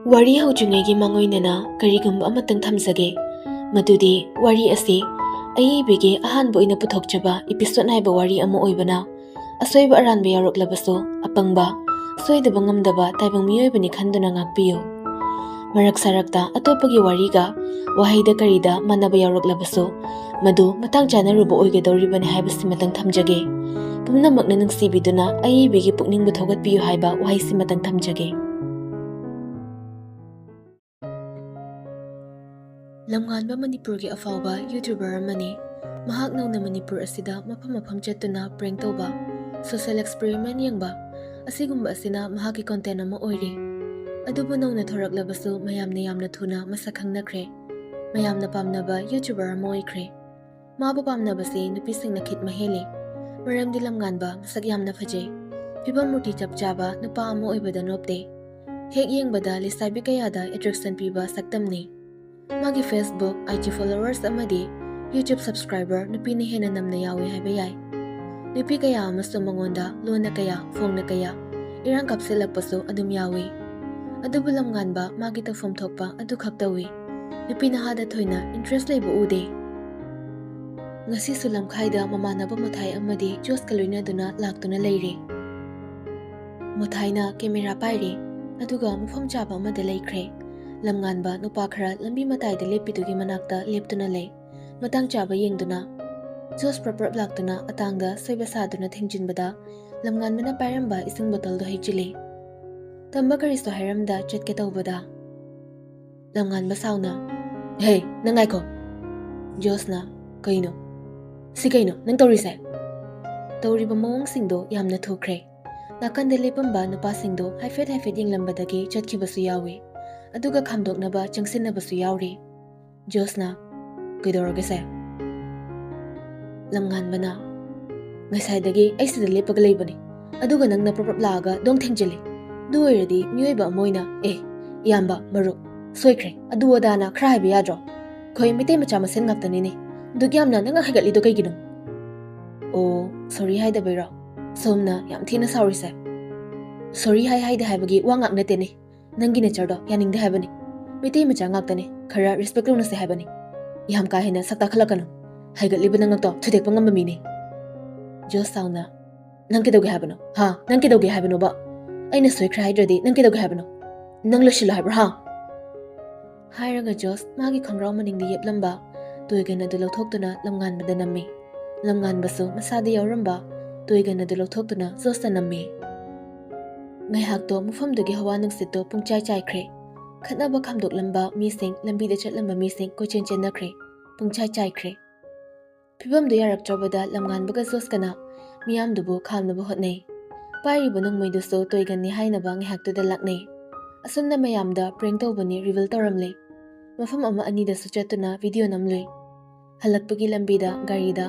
ꯋꯥꯔꯤ ꯍꯧꯗ꯭ꯔꯤꯉꯩꯒꯤ ꯃꯥꯡꯑꯣꯏꯅꯅ ꯀꯔꯤꯒꯨꯝꯕ ꯑꯃꯇꯪ ꯊꯝꯖꯒꯦ, ꯃꯗꯨꯗꯤ ꯋꯥꯔꯤ ꯑꯁꯤ ꯑꯏꯕꯤꯒꯤ ꯑꯍꯥꯟꯕ ꯑꯣꯏꯅ ꯄꯨꯊꯣꯛꯆꯕ ꯏꯄꯤꯁꯣꯗ ꯅꯥꯏꯕ ꯋꯥꯔꯤ ꯑꯃ ꯑꯣꯏꯕꯅ ꯑꯁꯣꯏꯕ ꯑꯔꯥꯟꯕ ꯌꯥꯎꯔꯛꯂꯕꯁꯨ ꯑꯄꯪꯕ, ꯁꯣꯏꯗꯕ ꯉꯝꯗꯕ ꯇꯥꯏꯕꯪ ꯃꯤꯑꯣꯏꯕꯅꯤ ꯈꯟꯗꯨꯅ ꯉꯥꯛꯄꯤꯌꯨ꯫ ꯃꯔꯛ ꯁꯔꯛꯇ ꯑꯇꯣꯞꯄꯒꯤ ꯋꯥꯔꯤꯒ ꯋꯥꯍꯩꯗ ꯀꯔꯤꯗ ꯃꯥꯟꯅꯕ ꯌꯥꯎꯔꯛꯂꯕꯁꯨ ꯃꯗꯨ ꯃꯇꯥꯡ ꯆꯥꯅꯔꯨꯕ ꯑꯣꯏꯒꯗꯧꯔꯤꯕꯅꯤ ꯍꯥꯏꯕꯁꯤꯃꯇꯪ ꯊꯝꯖꯒꯦ꯫ ꯄꯨꯝꯅꯃꯛꯅ ꯅꯨꯡꯁꯤꯕꯤꯗꯨꯅ ꯑꯏꯕꯤꯒꯤ ꯄꯨꯛꯅꯤꯡꯕꯨ ꯊꯧꯒꯠꯄꯤꯌꯨ ꯍꯥꯏꯕ ꯋꯥꯍꯩꯁꯤꯃꯇꯪ ꯊꯝꯖꯒꯦ꯫ ꯂꯝꯉꯥꯟꯕ ꯃꯅꯤꯄꯨꯔꯒꯤ ꯑꯐꯥꯎꯕ ꯌꯨꯇ꯭ꯌꯨꯕꯔ ꯑꯃꯅꯤ꯫ ꯃꯍꯥꯛ ꯅꯧꯅ ꯃꯅꯤꯄꯨꯔ ꯑꯁꯤꯗ ꯃꯐꯝ ꯆꯠꯇꯨꯅ ꯄ꯭ꯔꯦꯡ ꯇꯧꯕ, ꯁꯣꯁꯤꯌꯦꯜ ꯑꯦꯛꯁꯄꯦꯔꯤꯃꯦꯟ ꯌꯦꯡꯕ ꯑꯁꯤꯒꯨꯝꯕ ꯑꯁꯤꯅ ꯃꯍꯥꯛꯀꯤ ꯀꯣꯟꯇꯦꯟ ꯑꯃ ꯑꯣꯏꯔꯤ꯫ ꯑꯗꯨꯕꯨ ꯅꯧꯅ ꯊꯣꯔꯛꯂꯕꯁꯨ ꯃꯌꯥꯝꯅ ꯌꯥꯝꯅ ꯊꯨꯅ ꯃꯁꯛ ꯈꯪꯅꯈ꯭ꯔꯦ꯫ ꯃꯌꯥꯝꯅ ꯄꯥꯝꯅꯕ ꯌꯨꯇ꯭ꯌꯨꯕꯔ ꯑꯃ ꯑꯣꯏꯈ꯭ರೆ꯫ ꯃꯥꯕꯨ ꯄꯥꯝꯅꯕꯁꯤ ꯅꯨꯄꯤꯁꯤꯡꯅ ꯈꯤꯠꯃ ꯍꯦꯜꯂꯤ꯫ ꯃꯔꯝꯗꯤ ꯂꯝꯉꯥꯟꯕ ꯃꯁꯛ ꯌꯥꯝꯅ ꯐꯖꯩ꯫ ꯐꯤꯕꯝ ꯃꯨꯔꯇꯤ ꯆꯞ ꯆꯥꯕ ꯅꯨꯄꯥ ꯑꯃ ꯑꯣꯏꯕꯗ ꯅꯣꯞꯇꯦ꯫ ꯍꯦꯛ ꯌꯦꯡꯕꯗ ꯂꯩꯁꯥꯕꯤ ꯀꯌꯥꯗ ꯑꯦꯇ꯭ꯔꯦꯛꯁꯟ ꯄꯤꯕ ꯁꯛꯇꯝꯅꯤ꯫ ꯃꯥꯒꯤ ꯐꯦꯁꯕꯨꯛ, IG ꯐꯣꯂꯣꯋꯔꯁ ꯑꯃꯗꯤ ꯌꯨꯇ꯭ꯌꯨꯕ ꯁꯕꯁꯀ꯭ꯔꯥꯏꯕꯔ ꯅꯨꯄꯤꯅ ꯍꯦꯟꯅ ꯅꯝꯅ ꯌꯥꯎꯏ ꯍꯥꯏꯕ ꯌꯥꯏ꯫ ꯅꯨꯄꯤ ꯀꯌꯥ ꯑꯃꯁꯨ ꯃꯉꯣꯟꯗ ꯂꯣꯟꯅ ꯀꯌꯥ, ꯐꯣꯡꯅ ꯀꯌꯥ ꯏꯔꯥꯡ ꯀꯥꯞꯁꯤꯜꯂꯛꯄꯁꯨ ꯑꯗꯨꯝ ꯌꯥꯎꯏ꯫ ꯑꯗꯨꯕꯨ ꯂꯝꯉꯥꯟꯕ ꯃꯥꯒꯤ ꯇꯧꯐꯝ ꯊꯣꯛꯄ ꯑꯗꯨꯈꯛ ꯇꯧꯏ꯫ ꯅꯨꯄꯤ ꯅꯍꯥꯗ ꯊꯣꯏꯅ ꯏꯟꯇꯔꯦꯁ ꯂꯩꯕ ꯎꯗꯦ꯫ ꯉꯁꯤꯁꯨ ꯂꯝꯈꯥꯏꯗ ꯃꯃꯥꯟꯅꯕ ꯃꯣꯊꯥꯏ ꯑꯃꯗꯤ ꯖꯣꯁꯀ ꯂꯣꯏꯅꯗꯨꯅ ꯂꯥꯛꯇꯨꯅ ꯂꯩꯔꯦ꯫ ꯃꯣꯊꯥꯏꯅ ꯀꯦꯃꯦꯔꯥ ꯄꯥꯏꯔꯦ, ꯑꯗꯨꯒ ꯃꯐꯝ ꯆꯥꯕ ꯑꯃꯗ ꯂꯩꯈ꯭ꯔꯦ꯫ ꯂꯝꯉꯥꯟꯕ ꯅꯨꯄꯥ ꯈꯔ ꯂꯝꯕꯤ ꯃꯇꯥꯏꯗ ꯂꯦꯞꯄꯤꯗꯨꯒꯤ ꯃꯅꯥꯛꯇ ꯂꯦꯞꯇꯨꯅ ꯂꯩ, ꯃꯇꯥꯡ ꯆꯥꯕ ꯌꯦꯡꯗꯨꯅ꯫ ꯖꯣꯁ ꯄ꯭ꯔꯞ ꯂꯥꯛꯇꯨꯅ ꯑꯇꯥꯡꯗ ꯁꯣꯏꯕ ꯁꯥꯗꯨꯅ ꯊꯦꯡꯖꯤꯟꯕꯗ ꯂꯝꯉꯥꯟꯕꯅ ꯄꯥꯏꯔꯝꯕ ꯏꯁꯤꯡ ꯕꯣꯇꯜꯗꯣ ꯍꯩꯖꯤꯜꯂꯤ꯫ ꯇꯝꯕ ꯀꯔꯤꯁꯨ ꯍꯥꯏꯔꯝꯗ ꯆꯠꯀꯦ ꯇꯧꯕꯗ ꯂꯝꯉꯥꯟꯕ ꯁꯥꯎꯅ, "ꯍꯦ, ꯅꯪ ꯉꯥꯏꯈꯣ!" ꯖꯣꯁꯅ, "ꯀꯩꯅꯣ? ꯁꯤ ꯀꯩꯅꯣ ꯅꯪ ꯇꯧꯔꯤꯁꯦ?" ꯇꯧꯔꯤꯕ ꯃꯑꯣꯡꯁꯤꯡꯗꯣ ꯌꯥꯝꯅ ꯊꯨꯈ꯭ꯔꯦ꯫ ꯅꯥꯀꯟꯗ ꯂꯦꯞꯄꯝꯕ ꯅꯨꯄꯥꯁꯤꯡꯗꯣ ꯍꯥꯏꯐꯦꯠ ꯌꯦꯡꯂꯝꯕꯗꯒꯤ ꯆꯠꯈꯤꯕꯁꯨ ꯌꯥꯎꯏ, ꯑꯗꯨꯒ ꯈꯥꯝꯗꯣꯛꯅꯕ ꯆꯪꯁꯤꯟꯅꯕꯁꯨ ꯌꯥꯎꯔꯤ꯫ ꯖꯣꯁꯅ, "ꯀꯩꯗꯧꯔꯒꯦꯁꯦ?" ꯂꯝꯉꯥꯟꯕꯅ, "ꯉꯁꯥꯏꯗꯒꯤ ꯑꯩ ꯁꯤꯗ ꯂꯦꯞꯄꯒ ꯂꯩꯕꯅꯤ, ꯑꯗꯨꯒ ꯅꯪꯅ ꯄ꯭ꯔꯞ ꯂꯥꯛꯑꯒ ꯗꯣꯡ ꯊꯦꯡꯖꯤꯜꯂꯤ꯫ ꯑꯗꯨ ꯑꯣꯏꯔꯗꯤ ꯃꯤꯑꯣꯏꯕ ꯑꯃ ꯑꯣꯏꯅ, ꯏꯌꯥꯝꯕ, ꯃꯔꯨꯞ, ꯁꯣꯏꯈ꯭ꯔꯦ, ꯑꯗꯨ ꯑꯗꯥꯅ ꯈꯔ ꯍꯥꯏꯕ ꯌꯥꯗ꯭ꯔꯣ? ꯑꯩꯈꯣꯏ ꯃꯩꯇꯩ ꯃꯆꯥ ꯃꯁꯦꯟ ꯉꯥꯛꯇꯅꯤꯅꯦ, ꯑꯗꯨꯛ ꯌꯥꯝꯅ ꯅꯪꯅ ꯍꯥꯏꯒꯠꯂꯤꯗꯣ ꯀꯩꯒꯤꯅꯣ?" "ꯑꯣ, ꯁꯣꯔꯤ ꯍꯥꯏꯗꯕꯩꯔꯣ ꯁꯣꯝꯅ ꯌꯥꯝ ꯊꯤꯅ ꯁꯥꯎꯔꯤꯁꯦ?" "ꯁꯣꯔꯤ ꯍꯥꯏꯗꯦ ꯍꯥꯏꯕꯒꯤ ꯋꯥ ꯉꯥꯛ ꯅꯠꯇꯦꯅꯦ, ꯅꯪꯒꯤ ꯅꯦꯆꯔꯗꯣ ꯌꯥꯅꯤꯡꯗꯦ ꯍꯥꯏꯕꯅꯤ꯫ ꯃꯩꯇꯩ ꯃꯆꯥ ꯉꯥꯛꯇꯅꯦ, ꯈꯔ ꯔꯦꯁꯄꯦꯛ ꯇꯧꯅꯁꯦ ꯍꯥꯏꯕꯅꯤ꯫ ꯌꯥꯝ ꯀꯥ ꯍꯦꯟꯅ ꯁꯛ ꯇꯥꯈꯠꯂꯛꯀꯅꯨ, ꯍꯥꯏꯒꯠꯂꯤꯕ ꯅꯉꯛꯇꯣ ꯊꯨꯗꯦꯛꯄ ꯉꯝꯕ ꯃꯤꯅꯦ." ꯖꯣꯁ ꯁꯥꯎꯅ, "ꯅꯪ ꯀꯩꯗꯧꯒꯦ ꯍꯥꯏꯕꯅꯣ? ꯅꯪ ꯀꯩꯗꯧꯒꯦ ꯍꯥꯏꯕꯅꯣꯕ? ꯑꯩꯅ ꯁꯣꯏꯈ꯭ꯔꯦ ꯍꯥꯏꯗ꯭ꯔꯗꯤ ꯅꯪ ꯀꯩꯗꯧꯒꯦ ꯍꯥꯏꯕꯅꯣ? ꯅꯪ ꯂꯣꯏꯁꯤꯜꯂꯣ ꯍꯥꯏꯕ꯭ꯔꯥ?" ꯍꯥꯏꯔꯒ ꯖꯣꯁ ꯃꯥꯒꯤ ꯈꯣꯡꯒ꯭ꯔꯥꯎ ꯃꯅꯤꯡꯗ ꯌꯦꯞꯂꯝꯕ ꯇꯣꯏꯒꯟ ꯑꯗꯨ ꯂꯧꯊꯣꯛꯇꯨꯅ ꯂꯝꯉꯥꯟꯕꯗ ꯅꯝꯃꯤ꯫ ꯂꯝꯉꯥꯟꯕꯁꯨ ꯃꯁꯥꯗ ꯌꯥꯎꯔꯝꯕ ꯇꯣꯏꯒꯟ ꯑꯗꯨ ꯂꯧꯊꯣꯛꯇꯨꯅ ꯖꯣꯁꯇ ꯅꯝꯃꯤ꯫ ꯉꯥꯏꯍꯥꯛꯇꯣ ꯃꯐꯝꯗꯨꯒꯤ ꯍꯋꯥ ꯅꯨꯡꯁꯤꯠꯇꯣ ꯄꯨꯡꯆꯥꯏ ꯆꯥꯏꯈ꯭ꯔꯦ꯫ ꯈꯠꯅꯕ ꯈꯥꯝꯗꯣꯛꯂꯝꯕ ꯃꯤꯁꯤꯡ, ꯂꯝꯕꯤꯗ ꯆꯠꯂꯝꯕ ꯃꯤꯁꯤꯡ ꯀꯣꯏꯆꯦꯟ ꯆꯦꯟꯅꯈ꯭ꯔꯦ, ꯄꯨꯡꯆꯥꯏ ꯆꯥꯏꯈ꯭ꯔꯦ꯫ ꯐꯤꯕꯝꯗꯨ ꯌꯥꯔꯛꯇ꯭ꯔꯕꯗ ꯂꯝꯉꯥꯟꯕꯒ ꯖꯣꯁꯀꯅ ꯃꯤꯌꯥꯝꯗꯨꯕꯨ ꯈꯥꯝꯅꯕ ꯍꯣꯠꯅꯩ꯫ ꯄꯥꯏꯔꯤꯕ ꯅꯣꯡꯃꯩꯗꯨꯁꯨ ꯇꯣꯏꯒꯟꯅꯤ ꯍꯥꯏꯅꯕ ꯉꯥꯏꯍꯥꯛꯇꯨꯗ ꯂꯥꯛꯅꯩ꯫ ꯑꯁꯨꯝꯅ ꯃꯌꯥꯝꯗ ꯄ꯭ꯔꯦꯡ ꯇꯧꯕꯅꯤ ꯔꯤꯚꯤꯜ ꯇꯧꯔꯝꯂꯦ꯫ ꯃꯐꯝ ꯑꯃ ꯑꯅꯤꯗꯁꯨ ꯆꯠꯇꯨꯅ ꯚꯤꯗꯤꯑꯣ ꯅꯝꯂꯨꯏ꯫ ꯍꯜꯂꯛꯄꯒꯤ ꯂꯝꯕꯤꯗ ꯒꯥꯔꯤꯗ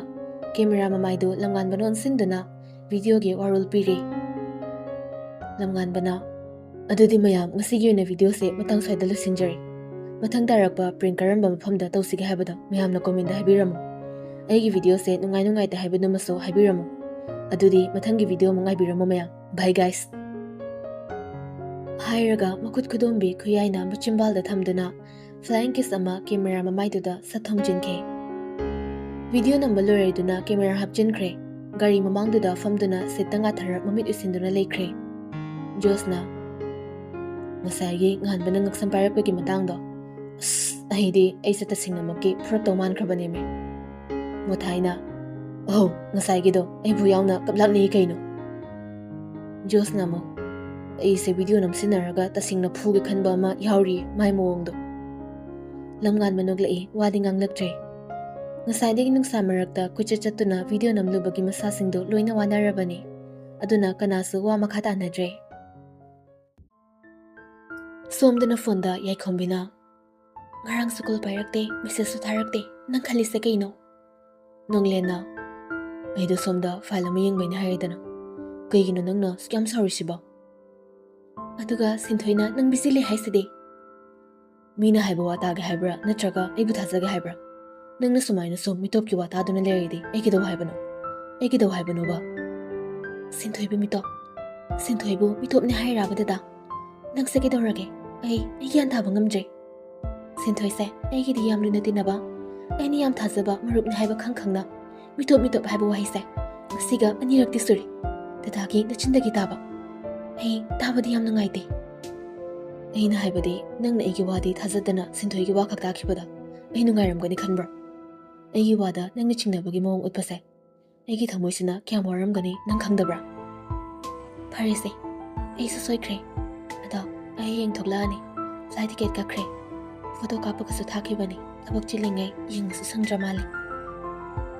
ꯀꯦꯃꯦꯔꯥ ꯃꯃꯥꯏꯗꯨ ꯂꯝꯉꯥꯟꯕꯅ ꯑꯣꯟꯁꯤꯟꯗꯨꯅ ꯚꯤꯗꯤꯑꯣꯒꯤ ꯋꯥꯔꯣꯜ ꯄꯤꯔꯤ꯫ ꯂꯝꯉꯥꯟꯕꯅ, "ꯑꯗꯨꯗꯤ ꯃꯌꯥꯝ ꯉꯁꯤꯒꯤ ꯑꯣꯏꯅ ꯚꯤꯗꯤꯑꯣꯁꯦ ꯃꯇꯥꯡ ꯁ꯭ꯋꯥꯏꯗ ꯂꯣꯏꯁꯤꯟꯖꯔꯤ꯫ ꯃꯊꯪ ꯇꯥꯔꯛꯄ ꯄ꯭ꯔꯦꯡ ꯀꯔꯝꯕ ꯃꯐꯝꯗ ꯇꯧꯁꯤꯒꯦ ꯍꯥꯏꯕꯗꯣ ꯃꯌꯥꯝꯅ ꯀꯣꯃꯦꯟꯗ ꯍꯥꯏꯕꯤꯔꯝꯃꯨ꯫ ꯑꯩꯒꯤ ꯚꯤꯗꯤꯑꯣꯁꯦ ꯅꯨꯡꯉꯥꯏꯇꯦ ꯍꯥꯏꯕꯗꯨꯃꯁꯨ ꯍꯥꯏꯕꯤꯔꯝꯃꯨ꯫ ꯑꯗꯨꯗꯤ ꯃꯊꯪꯒꯤ ꯚꯤꯗꯤꯑꯣ ꯑꯃꯨꯛ ꯉꯥꯏꯕꯤꯔꯝꯃꯨ ꯃꯌꯥꯝ꯫ ꯕꯥꯏ ꯒꯥꯏꯁ." ꯍꯥꯏꯔꯒ ꯃꯈꯨꯠ ꯈꯨꯗꯣꯝꯕꯤ ꯈꯨꯌꯥꯏꯅ ꯃꯆꯤꯝꯕꯥꯜꯗ ꯊꯝꯗꯨꯅ ꯐ꯭ꯂꯥꯏꯡ ꯀꯤꯁ ꯑꯃ ꯀꯦꯃꯦꯔꯥ ꯃꯃꯥꯏꯗꯨꯗ ꯁꯠ ꯊꯣꯝꯖꯤꯟꯈꯤ꯫ ꯚꯤꯗꯤꯑꯣ ꯅꯝꯕ ꯂꯣꯏꯔꯗꯨꯅ ꯀꯦꯃꯦꯔꯥ ꯍꯥꯞꯆꯤꯟꯈ꯭ꯔꯦ꯫ ꯒꯥꯔꯤ ꯃꯃꯥꯡꯗꯨꯗ ꯐꯝꯗꯨꯅ ꯁꯤꯠꯇ ꯉꯥꯊꯔ ꯃꯃꯤꯠ ꯎꯏꯁꯤꯟꯗꯨꯅ ꯂꯩꯈ꯭ꯔꯦ꯫ ꯖꯣꯁꯅ, "ꯉꯁꯥꯏꯒꯤ ꯉꯥꯟꯕꯅ ꯉꯛꯁꯝ ꯄꯥꯏꯔꯛꯄꯒꯤ ꯃꯇꯥꯡꯗꯣ, ꯑꯩꯗꯤ ꯑꯩꯁꯦ ꯇꯁꯦꯡꯅꯃꯛꯀꯤ ꯐꯨꯔꯛꯇꯧ ꯃꯥꯟꯈ꯭ꯔꯕꯅꯦꯃꯦ." ꯃꯣꯊꯥꯏꯅ, "ꯑꯧ, ꯉꯁꯥꯏꯒꯤꯗꯣ ꯑꯩꯕꯨ ꯌꯥꯎꯅ ꯀꯞꯂꯛꯅꯩ ꯀꯩꯅꯣ." ꯖꯣꯁꯅ ꯑꯃꯨꯛ, "ꯑꯩꯁꯦ ꯚꯤꯗꯤꯑꯣ ꯅꯝꯁꯤꯟꯅꯔꯒ ꯇꯁꯦꯡꯅ ꯐꯨꯒꯦ ꯈꯟꯕ ꯑꯃ ꯌꯥꯎꯔꯤꯌꯦ ꯃꯥꯏ ꯃꯑꯣꯡꯗꯣ." ꯂꯝꯉꯥꯟꯕ ꯅꯣꯛꯂꯛꯏ, ꯋꯥꯗꯤ ꯉꯥꯡꯂꯛꯇ꯭ꯔꯦ꯫ ꯉꯁꯥꯏꯗꯒꯤ ꯅꯨꯡꯁꯥ ꯃꯔꯛꯇ ꯀꯣꯏꯆꯠ ꯆꯠꯇꯨꯅ ꯚꯤꯗꯤꯑꯣ ꯅꯝꯂꯨꯕꯒꯤ ꯃꯁꯥꯁꯤꯡꯗꯣ ꯂꯣꯏꯅ ꯋꯥꯅꯔꯕꯅꯤ, ꯑꯗꯨꯅ ꯀꯅꯥꯁꯨ ꯋꯥ ꯃꯈꯥ ꯇꯥꯅꯗ꯭ꯔꯦ꯫ ꯁꯣꯝꯗꯅ ꯐꯣꯟꯗ ꯌꯥꯏꯈꯣꯝꯕꯤꯅ, "ꯉꯔꯥꯡꯁꯨ ꯀꯣꯜ ꯄꯥꯏꯔꯛꯇꯦ, ꯃꯦꯁꯦꯖꯁꯨ ꯊꯥꯔꯛꯇꯦ, ꯅꯪ ꯈꯜꯂꯤꯁꯦ ꯀꯩꯅꯣ?" ꯅꯣꯡꯂꯦꯟꯅ, "ꯑꯩꯗꯣ ꯁꯣꯝꯗ ꯐꯥꯏꯜ ꯑꯃ ꯌꯦꯡꯕꯩꯅ ꯍꯥꯏꯔꯦꯗꯅ, ꯀꯩꯒꯤꯅꯣ ꯅꯪꯅ ꯌꯥꯝ ꯁꯥꯎꯔꯤꯁꯤꯕꯣ? ꯑꯗꯨꯒ ꯁꯤꯟꯊꯣꯏꯅ ꯅꯪ ꯕꯤꯖꯤ ꯂꯩ ꯍꯥꯏꯁꯤꯗꯤ? ꯃꯤꯅ ꯍꯥꯏꯕ ꯋꯥ ꯇꯥꯒꯦ ꯍꯥꯏꯕ꯭ꯔꯥ ꯅꯠꯇ꯭ꯔꯒ ꯑꯩꯕꯨ ꯊꯥꯖꯒꯦ ꯍꯥꯏꯕ꯭ꯔꯥ? ꯅꯪꯅ ꯁꯨꯃꯥꯏꯅ ꯁꯨꯝ ꯃꯤꯇꯣꯞꯀꯤ ꯋꯥ ꯇꯥꯗꯨꯅ ꯂꯩꯔꯗꯤ ꯑꯩ ꯀꯩꯗꯧ ꯍꯥꯏꯕꯅꯣ? ꯑꯩ ꯀꯩꯗꯧ ꯍꯥꯏꯕꯅꯣꯕ?" "ꯁꯤꯟꯊꯣꯏꯕꯨ ꯃꯤꯇꯣꯞ? ꯁꯤꯟꯊꯣꯏꯕꯨ ꯃꯤꯇꯣꯞꯅꯦ ꯍꯥꯏꯔꯥꯕ ꯗꯗꯥ? ꯅꯪꯁꯦ ꯀꯩꯗꯧꯔꯒꯦ? ꯑꯩ ꯒ꯭ꯌꯥꯟ ꯇꯥꯕ ꯉꯝꯗ꯭ꯔꯦ ꯁꯤꯟꯊꯣꯏꯁꯦ ꯑꯩꯒꯤꯗꯤ ꯌꯥꯝ ꯂꯨꯅ ꯇꯤꯟꯅꯕ ꯑꯩꯅ ꯌꯥꯝ ꯊꯥꯖꯕ ꯃꯔꯨꯞꯅꯤ ꯍꯥꯏꯕ ꯈꯪꯅ ꯃꯤꯇꯣꯞ ꯍꯥꯏꯕ ꯋꯥꯍꯩꯁꯦ ꯉꯁꯤꯒ ꯑꯅꯤꯔꯛꯇꯤ ꯁꯨꯔꯤ ꯗꯗꯥꯒꯤ ꯅꯆꯤꯟꯗꯒꯤ ꯇꯥꯕ ꯑꯩ ꯇꯥꯕꯗꯤ ꯌꯥꯝ ꯅꯨꯡꯉꯥꯏꯇꯦ ꯑꯩꯅ ꯍꯥꯏꯕꯗꯤ ꯅꯪꯅ ꯑꯩꯒꯤ ꯋꯥꯗꯤ ꯊꯥꯖꯗꯅ ꯁꯤꯟꯊꯣꯏꯒꯤ ꯋꯥ ꯈꯛ ꯇꯥꯈꯤꯕꯗ ꯑꯩ ꯅꯨꯡꯉꯥꯏꯔꯝꯒꯅꯤ ꯈꯟꯕ꯭ꯔꯣ ꯑꯩꯒꯤ ꯋꯥꯗ ꯅꯪꯅ ꯆꯤꯡꯅꯕꯒꯤ ꯃꯑꯣꯡ ꯎꯠꯄꯁꯦ ꯑꯩꯒꯤ ꯊꯃꯣꯏꯁꯤꯅ ꯀꯌꯥꯝ ꯋꯥꯔꯝꯒꯅꯤ ꯅꯪ ꯈꯪꯗꯕ꯭ꯔꯥ ꯐꯔꯦꯁꯦ ꯑꯩꯁꯨ ꯁꯣꯏꯈ꯭ꯔꯦ ꯑꯗꯣ ꯑꯩ ꯍꯌꯦꯡ ꯊꯣꯛꯂꯛꯑꯅꯤ ꯐ꯭ꯂꯥꯏꯠ ꯇꯤꯀꯦꯠ ꯀꯛꯈ꯭ꯔꯦ ꯐꯣꯇꯣ ꯀꯥꯞꯄꯒꯁꯨ ꯊꯥꯈꯤꯕꯅꯤ ꯊꯕꯛ ꯆꯤꯜꯂꯤꯉꯩ ꯌꯦꯡꯕꯁꯨ ꯁꯪꯗ꯭ꯔ ꯃꯥꯜꯂꯦ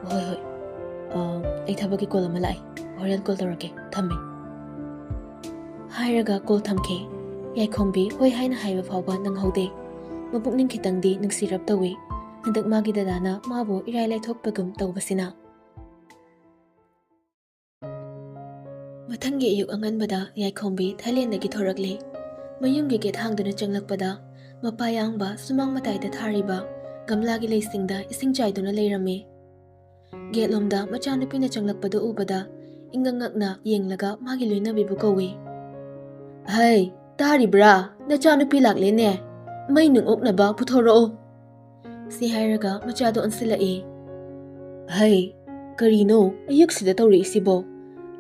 ꯍꯣꯏ ꯑꯩ ꯊꯕꯛꯀꯤ ꯀꯣꯜ ꯑꯃ ꯂꯥꯛꯑꯦ ꯍꯣꯔꯦꯟ ꯀꯣꯜ ꯇꯧꯔꯛꯀꯦ ꯊꯝꯃꯦ ꯍꯥꯏꯔꯒ ꯀꯣꯜ ꯊꯝꯈꯤ ꯌꯥꯏꯈꯣꯝꯕꯤ ꯍꯣꯏ ꯍꯥꯏꯅ ꯍꯥꯏꯕ ꯐꯥꯎꯕ ꯅꯪꯍꯧꯗꯦ ꯃꯄꯨꯛꯅꯤꯡ ꯈꯤꯇꯪꯗꯤ ꯅꯨꯡꯁꯤꯔꯞ ꯇꯧꯏ ꯍꯟꯗꯛ ꯃꯥꯒꯤ ꯗꯗꯥꯅ ꯃꯥꯕꯨ ꯏꯔꯥꯏ ꯂꯥꯏꯊꯣꯛꯄꯒꯨꯝ ꯇꯧꯕꯁꯤꯅ ꯃꯊꯪꯒꯤ ꯑꯌꯨꯛ ꯑꯉꯟꯕꯗ ꯌꯥꯏꯈꯣꯝꯕꯤ ꯊꯥꯏꯂꯦꯟꯗꯒꯤ ꯊꯣꯔꯛꯂꯤ ꯃꯌꯨꯝꯒꯤ ꯒꯦꯠ ꯍꯥꯡꯗꯨꯅ ꯆꯪꯂꯛꯄꯗ ꯃꯄꯥ ꯌꯥꯡꯕ ꯁꯨꯃꯥꯡ ꯃꯇꯥꯏꯗ ꯊꯥꯔꯤꯕ ꯒꯝꯂꯥꯒꯤ ꯂꯩꯁꯤꯡꯗ ꯏꯁꯤꯡ ꯆꯥꯏꯗꯨꯅ ꯂꯩꯔꯝꯃꯤ ꯒꯦꯠꯂꯣꯝꯗ ꯃꯆꯥꯅꯨꯄꯤꯅ ꯆꯪꯂꯛꯄꯗꯨ ꯎꯕꯗ ꯏꯪꯉꯛ ꯉꯛꯅ ꯌꯦꯡꯂꯒ ꯃꯥꯒꯤ ꯂꯣꯏꯅꯕꯤꯕꯨ ꯀꯧꯏ ꯍꯩ ꯇꯥꯔꯤꯕ꯭ꯔꯥ ꯅꯆꯥꯅꯨꯄꯤ ꯂꯥꯛꯂꯦꯅꯦ ꯃꯩ ꯅꯨꯡ ꯑꯣꯛꯅꯕ ꯄꯨꯊꯣꯔꯛꯑꯣ ꯁꯤ ꯍꯥꯏꯔꯒ ꯃꯆꯥꯗꯣ ꯑꯣꯟꯁꯤꯜꯂꯛꯏ ꯍꯩ ꯀꯔꯤꯅꯣ ꯑꯌꯨꯛꯁꯤꯗ ꯇꯧꯔꯛꯏꯁꯤꯕꯣ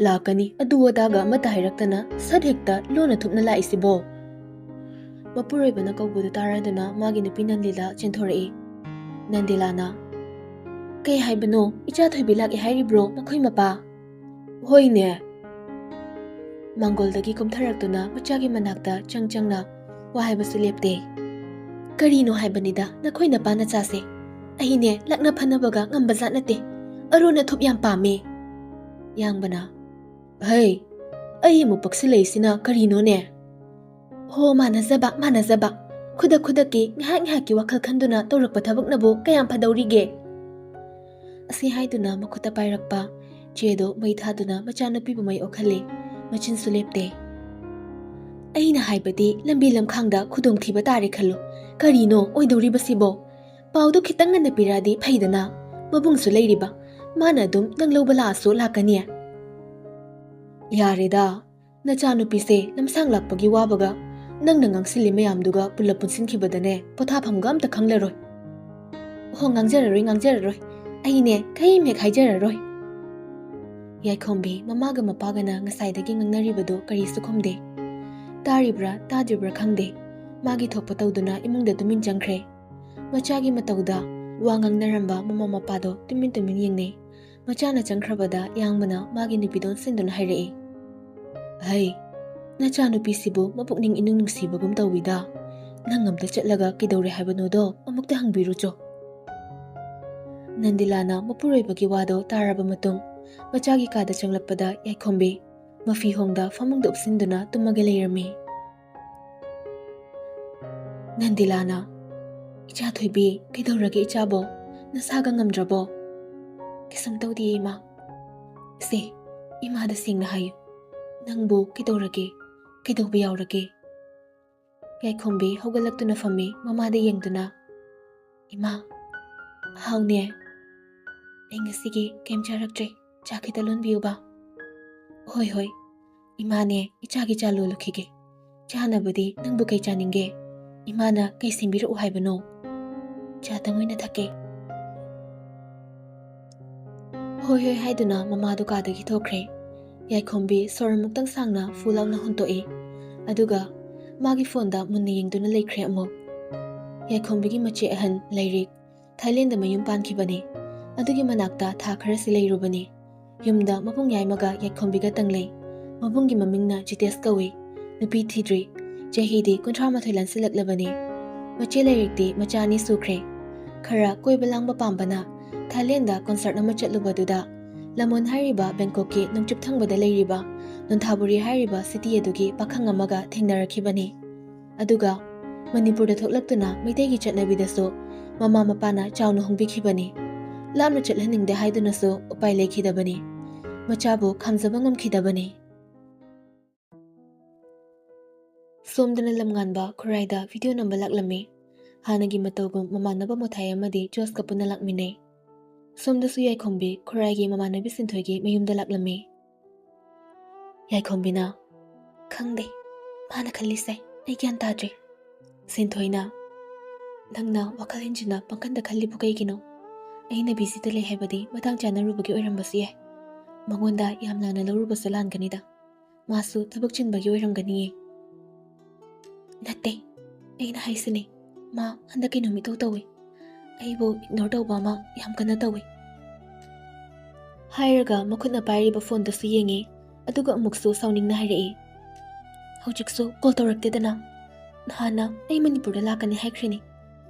ꯂꯥꯛꯀꯅꯤ ꯑꯗꯨ ꯑꯗꯥꯒ ꯑꯃꯠꯇ ꯍꯥꯏꯔꯛꯇꯅ ꯁꯠ ꯍꯦꯛꯇ ꯂꯣꯟꯅ ꯊꯨꯞꯅ ꯂꯥꯛꯏꯁꯤꯕꯣ ꯃꯄꯨꯔꯣꯏꯕꯅ ꯀꯧꯕꯗꯨ ꯇꯥꯔꯗꯨꯅ ꯃꯥꯒꯤ ꯅꯨꯄꯤ ꯅꯟꯗꯤꯂꯥ ꯆꯦꯟꯊꯣꯔꯛꯏ ꯅꯟꯗꯤꯂꯥꯅ ꯀꯩ ꯍꯥꯏꯕꯅꯣ ꯏꯆꯥ ꯊꯣꯏꯕꯤ ꯂꯥꯛꯑꯦ ꯍꯥꯏꯔꯤꯕ꯭ꯔꯣ ꯃꯈꯣꯏ ꯃꯄꯥ ꯍꯣꯏꯅꯦ ꯃꯥꯡꯒꯣꯜꯗꯒꯤ ꯀꯨꯝꯊꯔꯛꯇꯨꯅ ꯃꯆꯥꯒꯤ ꯃꯅꯥꯛꯇ ꯆꯪꯅ ꯋꯥ ꯍꯥꯏꯕꯁꯨ ꯂꯦꯞꯇꯦ ꯀꯔꯤꯅꯣ ꯍꯥꯏꯕꯅꯤꯗ ꯅꯈꯣꯏ ꯅꯄꯥ ꯅꯆꯥꯁꯦ ꯑꯩꯅꯦ ꯂꯛꯅ ꯐꯅꯕꯒ ꯉꯝꯕꯖꯥꯠ ꯅꯠꯇꯦ ꯑꯔꯣꯟ ꯑꯊꯨꯞ ꯌꯥꯝ ꯄꯥꯝꯃꯦ ꯌꯥꯡꯕꯅ ꯍꯩ ꯑꯩ ꯑꯃꯨꯛ ꯄꯛꯁꯤꯜꯂꯛꯏꯁꯤꯅ ꯀꯔꯤꯅꯣꯅꯦ ꯍꯣ ꯃꯥꯟꯅꯖꯕ ꯈꯨꯗꯛꯀꯤ ꯉꯥꯏꯍꯥꯛꯀꯤ ꯋꯥꯈꯜ ꯈꯟꯗꯨꯅ ꯇꯧꯔꯛꯄ ꯊꯕꯛꯅꯕꯨ ꯀꯌꯥꯝ ꯐꯗꯧꯔꯤꯒꯦ ꯑꯁꯤ ꯍꯥꯏꯗꯨꯅ ꯃꯈꯨꯠꯇ ꯄꯥꯏꯔꯛꯄ ꯆꯦꯗꯣ ꯃꯩ ꯊꯥꯗꯨꯅ ꯃꯆꯥꯅꯨꯄꯤꯕꯨ ꯃꯩ ꯑꯣꯛꯍꯜꯂꯤ ꯃꯆꯤꯟꯁꯨ ꯂꯦꯞꯇꯦ ꯑꯩꯅ ꯍꯥꯏꯕꯗꯤ ꯂꯝꯕꯤ ꯂꯝꯈꯥꯡꯗ ꯈꯨꯗꯣꯡꯊꯤꯕ ꯇꯥꯔꯦ ꯈꯜꯂꯨ ꯀꯔꯤꯅꯣ ꯑꯣꯏꯗꯧꯔꯤꯕꯁꯤꯕꯣ ꯄꯥꯎꯗꯨ ꯈꯤꯇꯪ ꯉꯟꯅ ꯄꯤꯔꯛꯑꯗꯤ ꯐꯩꯗꯅ ꯃꯕꯨꯡꯁꯨ ꯂꯩꯔꯤꯕ ꯃꯥꯅ ꯑꯗꯨꯝ ꯅꯪ ꯂꯧꯕ ꯂꯥꯛꯑꯁꯨ ꯂꯥꯛꯀꯅꯤ ꯌꯥꯔꯦꯗ ꯅꯆꯥꯅꯨꯄꯤꯁꯦ ꯂꯝꯁꯥꯡ ꯂꯥꯛꯄꯒꯤ ꯋꯥꯕꯒ ꯅꯪꯅ ꯉꯥꯡꯁꯤꯜꯂꯤ ꯃꯌꯥꯝꯗꯨꯒ ꯄꯨꯜꯂꯞ ꯄꯨꯟꯁꯤꯟꯈꯤꯕꯗꯅꯦ ꯄꯣꯊꯥꯐꯝꯒ ꯑꯝꯇ ꯈꯪꯂꯔꯣꯏ ꯍꯣ ꯉꯥꯡꯖꯔꯔꯣꯏ ꯑꯩꯅꯦ ꯀꯩꯝ ꯍꯦꯛ ꯍꯥꯏꯖꯔꯔꯣꯏ ꯌꯥꯏꯈꯣꯝꯕꯤ ꯃꯃꯥꯒ ꯃꯄꯥꯒꯅ ꯉꯁꯥꯏꯗꯒꯤ ꯉꯥꯡꯅꯔꯤꯕꯗꯨ ꯀꯔꯤꯁꯨ ꯈꯨꯝꯗꯦ ꯇꯥꯔꯤꯕ꯭ꯔꯥ ꯇꯥꯗ꯭ꯔꯤꯕ꯭ꯔꯥ ꯈꯪꯗꯦ ꯃꯥꯒꯤ ꯊꯣꯛꯄ ꯇꯧꯗꯨꯅ ꯏꯃꯨꯡꯗ ꯇꯨꯃꯤꯟ ꯆꯪꯈ꯭ꯔꯦ ꯃꯆꯥꯒꯤ ꯃꯇꯧꯗ ꯋꯥ ꯉꯥꯡꯅꯔꯝꯕ ꯃꯃꯥ ꯃꯄꯥꯗꯣ ꯇꯨꯃꯤꯟ ꯌꯦꯡꯅꯩ ꯃꯆꯥꯅ ꯆꯪꯈ꯭ꯔꯕꯗ ꯌꯥꯡꯕꯅ ꯃꯥꯒꯤ ꯅꯨꯄꯤꯗꯣ ꯁꯤꯟꯗꯨꯅ ꯍꯥꯏꯔꯛꯏ ꯍꯩ ꯅꯆꯥꯅꯨꯄꯤꯁꯤꯕꯨ ꯃꯄꯨꯛꯅꯤꯡ ꯏꯅꯨꯡ ꯅꯨꯡꯁꯤꯕꯒꯨꯝ ꯇꯧꯋꯤꯗ ꯅꯪ ꯑꯝꯇ ꯆꯠꯂꯒ ꯀꯩꯗꯧꯔꯦ ꯍꯥꯏꯕꯅꯣꯗꯣ ꯑꯃꯨꯛꯇ ꯍꯪꯕꯤꯔꯨꯆꯣ ꯅꯟꯗꯤꯂꯥꯅ ꯃꯄꯨꯔꯣꯏꯕꯒꯤ ꯋꯥꯗꯣ ꯇꯥꯔꯕ ꯃꯇꯨꯡ ꯃꯆꯥꯒꯤ ꯀꯥꯗ ꯆꯪꯂꯛꯄꯗ ꯌꯥꯏꯈꯣꯝꯕꯤ ꯃꯐꯤꯍꯣꯡꯗ ꯐꯃꯨꯡꯗ ꯎꯞꯁꯤꯟꯗꯨꯅ ꯇꯨꯝꯃꯒ ꯂꯩꯔꯝꯃꯤ ꯅꯟꯗꯤꯂꯥꯅ ꯏꯆꯥ ꯊꯣꯏꯕꯤ ꯀꯩꯗꯧꯔꯒꯦ ꯏꯆꯥꯕꯣ ꯅꯁꯥꯒ ꯉꯝꯗ꯭ꯔꯕꯣ ꯀꯩꯁꯨꯝ ꯇꯧꯗꯦ ꯏꯃꯥ ꯁꯦ ꯏꯃꯥꯗ ꯁꯦꯡꯅ ꯍꯥꯏꯌꯨ ꯅꯪꯕꯨ ꯀꯩꯗꯧꯔꯒꯦ ꯀꯩꯗꯧꯕ ꯌꯥꯎꯔꯒꯦ ꯌꯥꯏꯈꯣꯝꯕꯤ ꯍꯧꯒꯠꯂꯛꯇꯨꯅ ꯐꯝꯃꯤ ꯃꯃꯥꯗ ꯌꯦꯡꯗꯨꯅ ꯏꯃꯥ ꯍꯥꯎꯅꯦ ꯑꯩ ꯉꯁꯤꯒꯤ ꯀꯩꯝ ꯆꯥꯔꯛꯇ꯭ꯔꯦ ꯆꯥ ꯈꯤꯇ ꯂꯣꯟꯕꯤꯌꯨꯕ ꯍꯣꯏ ꯏꯃꯥꯅꯦ ꯏꯆꯥꯒꯤ ꯆꯥ ꯂꯣꯜꯂꯨꯈꯤꯒꯦ ꯆꯥꯅꯕꯗꯤ ꯅꯪꯕꯨ ꯀꯩ ꯆꯥꯅꯤꯡꯒꯦ ꯏꯃꯥꯅ ꯀꯩ ꯁꯦꯝꯕꯤꯔꯛꯎ ꯍꯥꯏꯕꯅꯣ ꯆꯥꯇꯪ ꯑꯣꯏꯅ ꯊꯛꯀꯦ ꯍꯣꯏ ꯍꯥꯏꯗꯨꯅ ꯃꯃꯥꯗꯨ ꯀꯥꯗꯒꯤ ꯊꯣꯛꯈ꯭ꯔꯦ ꯌꯥꯏꯈꯣꯝꯕꯤ ꯁꯣꯔ ꯑꯃꯨꯛꯇꯪ ꯁꯥꯡꯅ ꯐꯨ ꯂꯥꯎꯅ ꯍꯣꯟꯇꯣꯛꯏ ꯑꯗꯨꯒ ꯃꯥꯒꯤ ꯐꯣꯟꯗ ꯃꯨꯟꯅ ꯌꯦꯡꯗꯨꯅ ꯂꯩꯈ꯭ꯔꯦ ꯑꯃꯨꯛ ꯌꯥꯏꯈꯣꯝꯕꯤꯒꯤ ꯃꯆꯦ ꯑꯍꯟ ꯂꯩꯔꯤꯛ ꯊꯥꯏꯂꯦꯟꯗ ꯃꯌꯨꯝ ꯄꯥꯟꯈꯤꯕꯅꯤ ꯑꯗꯨꯒꯤ ꯃꯅꯥꯛꯇ ꯊꯥ ꯈꯔꯁꯤ ꯂꯩꯔꯨꯕꯅꯤ ꯌꯨꯝꯗ ꯃꯕꯨꯡ ꯌꯥꯏꯃꯒ ꯌꯥꯏꯈꯣꯝꯕꯤꯒꯇꯪ ꯂꯩ ꯃꯕꯨꯡꯒꯤ ꯃꯃꯤꯡꯅ ꯖꯤꯇꯦꯁ ꯀꯧꯏ ꯅꯨꯄꯤ ꯊꯤꯗ꯭ꯔꯤ ꯆꯍꯤꯗꯤ 38 ꯂꯥꯟꯁꯤꯜꯂꯛꯂꯕꯅꯤ ꯃꯆꯦ ꯂꯩꯔꯤꯛꯇꯤ ꯃꯆꯥ 2 ꯁꯨꯈ꯭ꯔꯦ ꯈꯔ ꯀꯣꯏꯕ ꯂꯥꯡꯕ ꯄꯥꯝꯕꯅ ꯊꯥꯏꯂꯦꯟꯗ ꯀꯣꯟꯁꯔꯠ ꯑꯃ ꯆꯠꯂꯨꯕꯗꯨꯗ ꯂꯃꯣꯟ ꯍꯥꯏꯔꯤꯕ ꯕꯦꯡꯀꯣꯛꯀꯤ ꯅꯣꯡꯆꯨꯞ ꯊꯪꯕꯗ ꯂꯩꯔꯤꯕ ꯅꯣꯟꯊꯥꯕꯨꯔꯤ ꯍꯥꯏꯔꯤꯕ ꯁꯤꯇꯤ ꯑꯗꯨꯒꯤ ꯄꯥꯈꯪ ꯑꯃꯒ ꯊꯦꯡꯅꯔꯛꯈꯤꯕꯅꯤ ꯑꯗꯨꯒ ꯃꯅꯤꯄꯨꯔꯗ ꯊꯣꯛꯂꯛꯇꯨꯅ ꯃꯩꯇꯩꯒꯤ ꯆꯠꯅꯕꯤꯗꯁꯨ ꯃꯃꯥ ꯃꯄꯥꯅ ꯆꯥꯎꯅ ꯍꯣꯡꯕꯤꯈꯤꯕꯅꯤ ꯂꯥꯞꯅ ꯆꯠꯍꯟꯅꯤꯡꯗꯦ ꯍꯥꯏꯗꯨꯅꯁꯨ ꯎꯄꯥꯏ ꯂꯩꯈꯤꯗꯕꯅꯤ ꯃꯆꯥꯕꯨ ꯈꯥꯝꯖꯕ ꯉꯝꯈꯤꯗꯕꯅꯤ ꯁꯣꯝꯗꯅ ꯂꯝꯉꯥꯟꯕ ꯈꯨꯔꯥꯏꯗ ꯚꯤꯗꯤꯑꯣ ꯅꯝꯕ ꯂꯥꯛꯂꯝꯃꯤ ꯍꯥꯟꯅꯒꯤ ꯃꯇꯧꯒꯨꯝ ꯃꯃꯥꯟꯅꯕ ꯃꯣꯊꯥꯏ ꯑꯃꯗꯤ ꯖꯣꯁꯀ ꯄꯨꯟꯅ ꯂꯥꯛꯃꯤꯟꯅꯩ ꯁꯣꯝꯗꯁꯨ ꯌꯥꯏꯈꯣꯝꯕꯤ ꯈꯨꯔꯥꯏꯒꯤ ꯃꯃꯥꯟꯅꯕꯤ ꯁꯤꯟꯊꯣꯏꯒꯤ ꯃꯌꯨꯝꯗ ꯂꯥꯛꯂꯝꯃꯤ ꯌꯥꯏꯈꯣꯝꯕꯤꯅ ꯈꯪꯗꯦ ꯃꯥꯅ ꯈꯜꯂꯤꯁꯦ ꯑꯩ ꯒ꯭ꯌꯥꯟ ꯇꯥꯗ꯭ꯔꯤ Sinthoi nangna wakal henjina pangkanda khallibu kaigino aina busy lei haibadi matang chanarubugi oirambasi yae mangonda yamna na lorubasa langanida masu thabak chinbagi oiramgani natte aina haisine ma handaki numito tawi aibo ignore tawba ma yam kana tawi hairaga makhutna pairiba phone da su yengi aduga amuksu sauning na hairei hojiksu call tawraktedana nahana ai manipur da lakani haikrini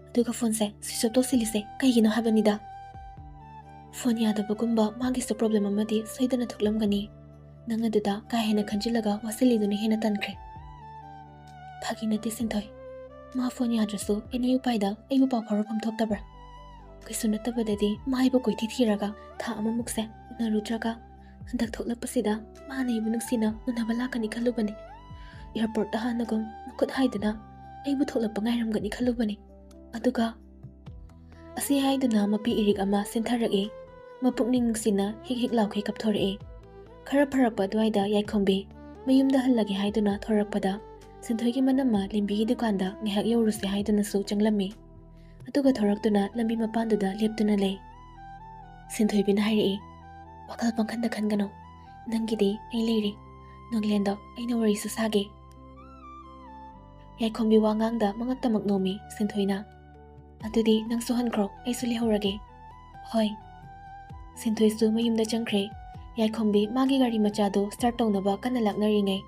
aduga phone se switch off tosilise kaigino habanida phone yadabagumba magi su problem amadi soidana thuklamgani nangaduda ka hena khanjilaga wasiliduni hena tankre phaginati sinthoi ma phone yadrasu eni upaida aibu pa phorapam thoktabra kaisunattabadadi maibu koithi thiraga tha amamukse narutraga handak thoklapasida mane ibunuksina unabalakani khalubani airport da hanagum mukut haidana aibu thoklapa ngairamgani khalubani aduga asi haiduna mapi irik ama sentharagi mapukning sina hik laukhe kapthore khara pharakpa dwaida yaikhombi mayumda hallagi haiduna thorakpada sinthoigi manama limbi dukanda ngihak yoruse haiduna su changlami aduga thoraktuna lambi mapanduda leptuna lei sinthoibina hairi wakal pangkhanda khangano nangidi ai leiri noglendo aina wari su sage yaikhombi wangangda mangaktamak nomi sinthoina adudi nang sohankhro ai su lehorage hoi Sinthoi su mayumda changkhre yaikhombi magi gari machado start tawnaba kana laknaringai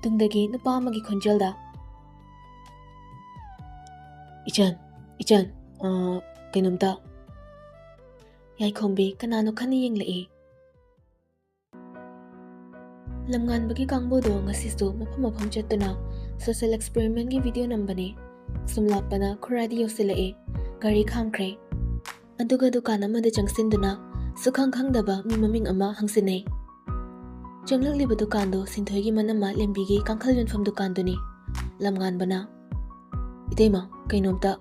tungdagi nupa amagi khonjelda ichan kainumta yaikhombi kanano khani yenglei lamnganbagi kangbodo ngasisu mafam chatuna social experiment gi video nambane sumlapana khuradi yosilai gari khamkhre aduga dukan amada changsinduna sukhang khangdaba mi maming ama hangsinai changlakliba dukando sinthoigi manama lembigi kangkhal yonfam dukanduni lamnganbana idema kainomta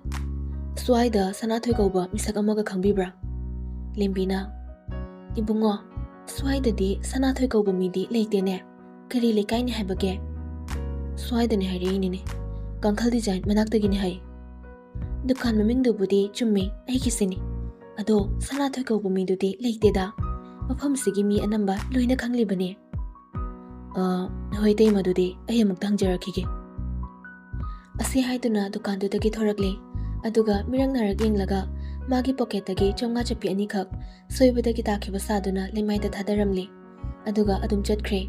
swaida sanathoi kauba misak amaga khangbibra lembina ibungo swaida di sanathoi kauba midi leitene kari lekai ni haibage swaida ni hairi ni kangkhal design manaktagi ni hai dukan maming dubudi chummi aiki sini ado sanathoi kauba midudi leiteda mafam sigi mi anamba loina khanglibani hoi tei madudi ai amuk dangjarakige asi haiduna dukan dudagi thorakle aduga mirang narak yenglaga magi pocket tagi chonga chapi ani khak soibadagi takhiba saduna lemaida thadaramle aduga adum chatkhre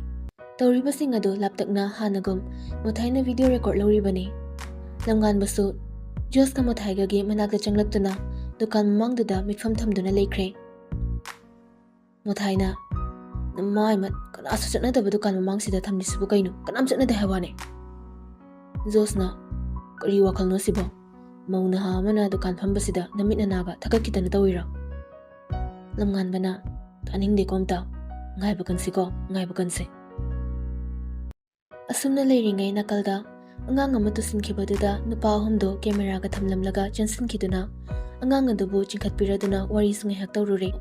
tawriba sing adu laptakna hanagum mothaina video record loribani lamgan basu jos ka mothaiga gi manakta changlaktuna dukan mamangduda mitfam thamduna leikre mothaina namai mat kana asu chana da dukan mamangsida thamni sibu kaino kanam chana da hawane josna kari wakal no sibo mauna ha mana dukan phambasida namit naga thakakitana tawira lamngan bana aning de komta ngai bakanse asumna leiringai nakalda angang amatu sinkhibadida nupa humdo camera ga thamlamlaga chansinkiduna angang adubu chingkhatpiraduna wari sungai hak tawrure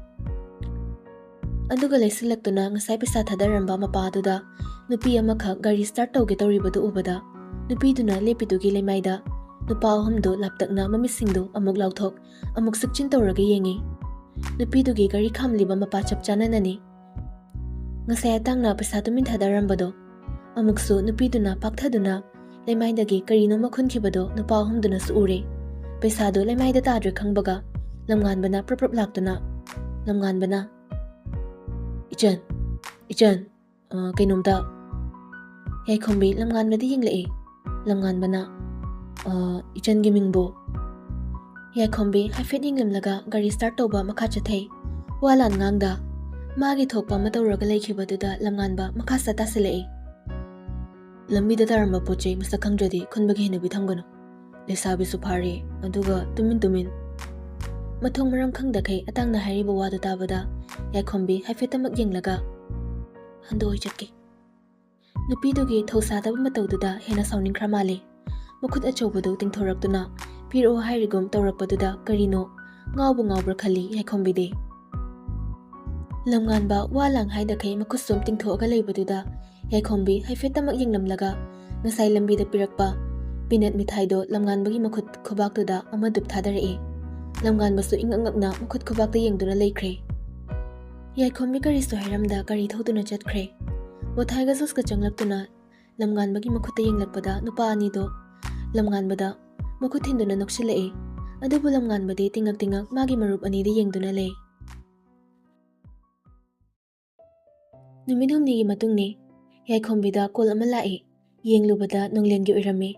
aduga leisilaktuna ngasai pisa thadaramba mapaduda nupi amakha gari start tawge tawribadu ubada nupiduna lepidugi lemaida nupa humdo laptakna mamisingdo amuk lauthok amuk sikchin tawraga yengi nupidugi gari khamliba mapa chapchananani ngasai atangna pisa tumin thadarambado amuksu nupiduna pakthaduna lemaidagi karino makhunkhibado nupa humduna su ure pesado lemaida tadre khangbaga lamnganbana prap laktuna lamnganbana ichan kainomta yaikhombi lamnganbadi yenglei lamnganbana ichan gi mingbo yaikhombi haifet yenglamlaga gari start tawba makha chathei walan ngangda magi thokpa matawraga leikhibaduda lamnganba makha sata silei lambi da taramba pochei masakhangradi khunbagi hinabi thamgano lesabi su phare aduga tumin mathong maram khangdakai atangna hariba wadu tabada yaikhombi haifetamak yenglaga handoi chatki nupidugi thausadaba matawduda hena sauningkhra male mukhut achobadu tingthoraktuna piro hairigum tawrakpaduda karino ngawbra khali yaikhombi lamnganba walang haidakai makhusum tingthoga leibaduda yaikhombi haifetamak yenglamlaga ngasai lambi da pirakpa ꯄꯤꯅꯠ ꯃꯤꯊꯥꯏꯗꯣ ꯂꯝꯉꯥꯟꯕꯒꯤ ꯃꯈꯨꯠ ꯈꯨꯕꯥꯛꯇꯨꯗ ꯑꯃ ꯗꯨꯞ ꯊꯥꯗꯔꯛꯏ꯫ ꯂꯝꯉꯥꯟꯕꯁꯨ ꯏꯉꯛ-ꯉꯛꯅ ꯃꯈꯨꯠ ꯈꯨꯕꯥꯛꯇ ꯌꯦꯡꯗꯨꯅ ꯂꯩꯈ꯭ꯔꯦ꯫ ꯌꯥꯏꯈꯣꯝꯕꯤ ꯀꯔꯤꯁꯨ ꯍꯥꯏꯔꯝꯗ ꯒꯥꯔꯤ ꯊꯧꯗꯨꯅ ꯆꯠꯈ꯭ꯔꯦ꯫ ꯃꯣꯊꯥꯏꯒ ꯖꯣꯁꯀ ꯆꯪꯂꯛꯇꯨꯅ ꯂꯝꯉꯥꯟꯕꯒꯤ ꯃꯈꯨꯠꯇ ꯌꯦꯡꯂꯛꯄꯗ ꯅꯨꯄꯥ ꯑꯅꯤꯗꯣ ꯂꯝꯉꯥꯟꯕꯗ ꯃꯈꯨꯠ ꯊꯤꯟꯗꯨꯅ ꯅꯣꯛꯁꯤꯜꯂꯛꯏ꯫ ꯑꯗꯨꯕꯨ ꯂꯝꯉꯥꯟꯕꯗꯤ ꯇꯤꯡꯉꯛ-ꯇꯤꯡꯉꯛ ꯃꯥꯒꯤ ꯃꯔꯨꯞ ꯑꯅꯤꯗ ꯌꯦꯡꯗꯨꯅ ꯂꯩ꯫ ꯅꯨꯃꯤꯠ ꯍꯨꯝꯅꯤꯒꯤ ꯃꯇꯨꯡꯅꯤ꯫ ꯌꯥꯏꯈꯣꯝꯕꯤꯗ ꯀꯣꯜ ꯑꯃ ꯂꯥꯛꯏ꯫ ꯌꯦꯡꯂꯨꯕꯗ ꯅꯣꯡꯂꯦꯟꯒꯤ ꯑꯣꯏꯔꯝꯃꯤ꯫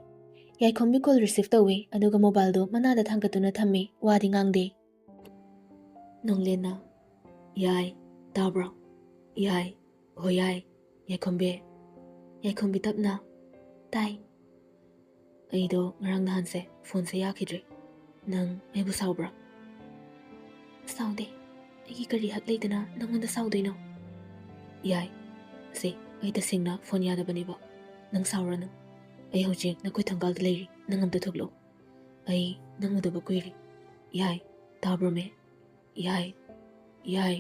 ꯌꯥꯏꯈꯣꯝꯕꯤ ꯀꯣꯜ ꯔꯤꯁꯤꯚ ꯇꯧꯏ ꯑꯗꯨꯒ ꯃꯣꯕꯥꯏꯜꯗꯣ ꯃꯅꯥꯗ ꯊꯥꯡꯒꯠꯇꯨꯅ ꯊꯝꯃꯤ꯫ ꯋꯥꯗꯤ ꯉꯥꯡꯗꯦ꯫ ꯅꯣꯡꯂꯦꯟꯅ "ꯌꯥꯏ, ꯇꯥꯕ꯭ꯔꯣ? ꯌꯥꯏ, ꯍꯣꯏ ꯌꯥꯏ, ꯌꯥꯏꯈꯣꯝꯕꯤ." ꯌꯥꯏꯈꯣꯝꯕꯤ ꯇꯞꯅ "ꯇꯥꯏ." "ꯑꯩꯗꯣ ꯉꯔꯥꯡ ꯅꯍꯥꯟꯁꯦ ꯐꯣꯟꯁꯦ ꯌꯥꯈꯤꯗ꯭ꯔꯦ. ꯅꯪ ꯑꯩꯕꯨ ꯁꯥꯎꯕ꯭ꯔꯥ?" "ꯁꯥꯎꯗꯦ. ꯑꯩꯒꯤ ꯀꯔꯤ ꯍꯛ ꯂꯩꯗꯅ ꯅꯪꯉꯣꯟꯗ ꯁꯥꯎꯗꯣꯏꯅꯣ?" "ꯌꯥꯏ, ꯁꯤ ꯑꯩ ꯇꯁꯦꯡꯅ ꯐꯣꯟ ꯌꯥꯗꯕꯅꯦꯕ. ꯅꯪ ꯁꯥꯎꯔꯅꯨ. ꯑꯩ ꯍꯧꯖꯤꯛ ꯅꯈꯣꯏ ꯊꯣꯡꯒꯥꯜꯗ ꯂꯩꯔꯤ. ꯅꯪ ꯑꯝꯇ ꯊꯣꯛꯂꯛꯑꯣ. ꯑꯩ ꯅꯪ ꯎꯗꯕ ꯀꯨꯏꯔꯦ. ꯌꯥꯏ, ꯇꯥꯕ꯭ꯔꯣ ꯃꯦ? ꯌꯥꯏ, ꯌꯥꯏ."